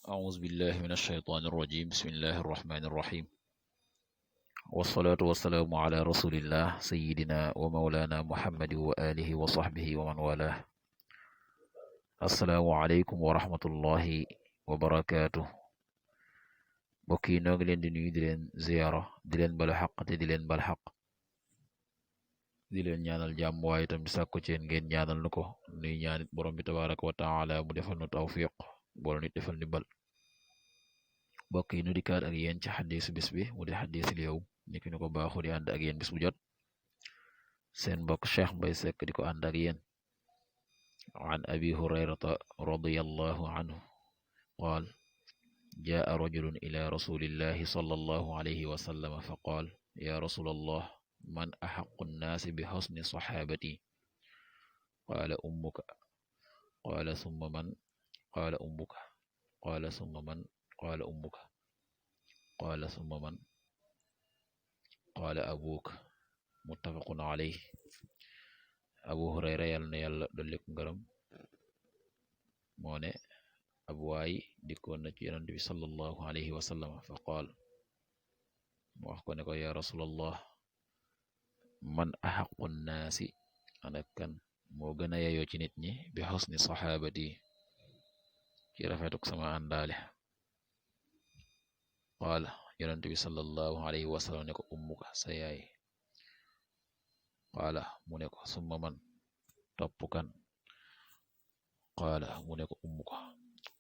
أعوذ بالله من الشيطان الرجيم بسم الله الرحمن الرحيم والصلاة والسلام على رسول الله سيدنا ومولانا محمد وآله وصحبه ومن والاه السلام عليكم ورحمة الله وبركاته bokki noo ngi leen di nuyu di leen ziyaara di leen balu xaq te di leen bal xaq di leen ñaanal jàmm waaye itam di sàkku ci yéen ngeen ñaanal nu ko nuy ñaanit borom bi tabaraka wa taala mu defal nu tawfiq boolu nit defal ndimbal mbokk yi nu dikkaat ak yéen ci xadiisu bis bi mu di xadiisul yawm ni ki nu ko baaxu di ànd ak yéen bis bu jot seen mbokk Cheikh Mbaye Seck di ko ànd ak yéen an abi hurayrata radiyallahu anhu qaal jaa rajulun ila rasulillahi sallallahu alayhi wa sallam fa qaal ya rasulallah man axaqu nnaasi bi xusni saxaabati qaala ummuka qaala summa man qaala ummuka qaala summa man qaala ummuka qaala summa man qaala abuuka muttafaqun alayhi abu hurayra yàlla na yàlla dolli ko ngërëm moo ne ab waay dikkoon na ci yonent bi sallallahu alayhi wa sallam fa qaal mu wax ko ne ko ya rasulallah man axaqu nnaasi ana kan moo gën a yeyoo ci nit ñi bi xusni saxaabati ci rafetuk sama àndaale qaala yonent bi sallallahu alayhi wa sallam ne ko ummuka sa yaay qaala mu ne ko summa man topp kan qaala mu ne ko ummuka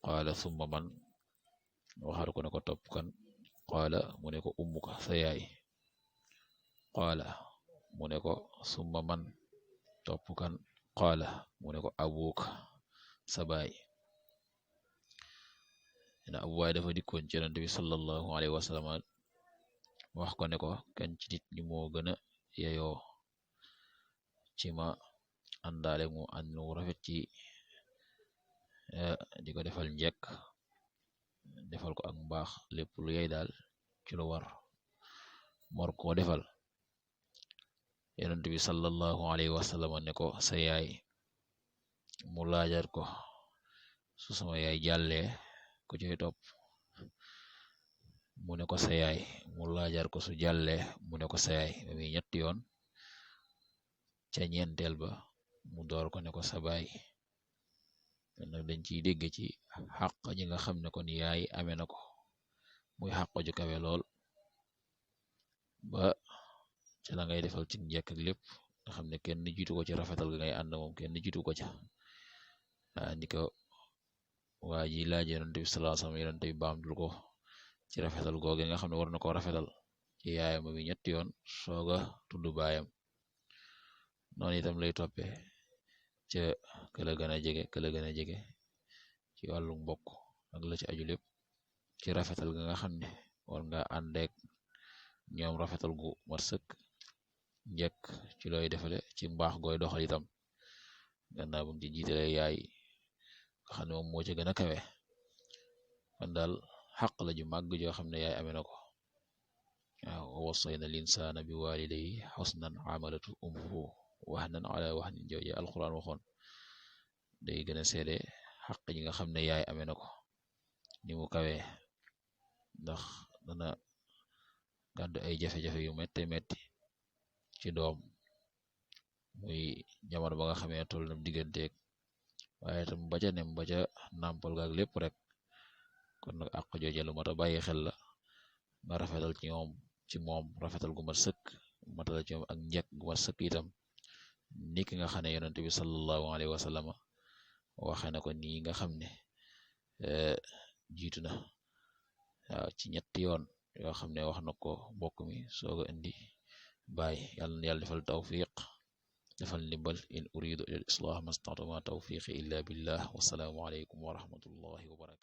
qaala summa man waxaat ko ne ko topp kan qaala mu ne ko ummuka sa yaay qaala mu ne ko summa man topp kan qaala mu ne ko abuuka sa baay na abu waay dafa dikkoon ci yonent bi sallallahu alayhi wa sallam wax ko ne ko kan ci nit ñi moo gën a yeyoo ci ma àndaale mu ànd mu rafet ci di ko defal njekk defal ko ak mbaax lépp lu yey daal ci lu war mor koo defal yonent bi sallallahu alayhi wa sallam ne ko sa yaay mu laajar ko su sama yaay jàllee ku ci topp mu ne ko sa yaay mu laajar ko su jàllee mu ne ko sa yaay ba muy ñetti yoon ca ñeenteel ba mu door ko ne ko sa baay nag dañ ciy dégg ci xàq ji nga xam ne kon yaay amee na ko muy xàq ju kawe lool ba ca la ngay defal ci njëkk ak lépp nga xam ne kenn jiitu ko ci rafetal ga ngay ànd moom kenn jiitu ko ca ni ko waa ji laaj yonent bi sallallahu alayhi wasallam yonent bi baamtul ko ci rafetal googe nga xam ne war na ko rafetal ci yaayam mi ñetti yoon sooga tudd baayam noonu itam lay toppee ca këla gën a jege ci wàllu mbokk ak la ci aju lépp ci rafetal ga nga xam ne war nga àndeek ñoom rafetal gu mat sëkk njëkk ci looy defale ci mbaax gooy doxal itam gannaaw bu ci jiitale yaay nga xam ne moom moo ca gën a kawe kon daal xaq la ju màgg joo xam ne yaay amee na ko waaw wa wassayna linsaana bi waalidayhi xusnan amalatu ummuhu wahnan ala wahnin jooje alquran waxoon day gën a seede xaq ji nga xam ne yaay amee na ko ni mu kawee ndax dana gàddu ay jafe-jafe yu metti metti ci doom muy jamono ba nga xamee toll na digganteeg waaye tam ba ca nem ba ca nàmpal gaag lépp rek kon nag àq jooje lu mat a bàyyi xel la nga rafetal ci moom rafetal gu mat sëkk matal ci moom ak njëkk gu mat sëkk itam ni ki nga xam ne yonent bi sallallahu alayhi wa sallam waxee na ko nii nga xam ne jiitu na waaw ci ñetti yoon yoo xam ne wax na ko mbokk mi sooga indi baay yàlla na yàlla defal tawfiq defal ndimbal in uridu ila al islah mastata'tu ma tawfiqi illa billah wasalaamu alaykum wa rahmatullahi wa barakatuh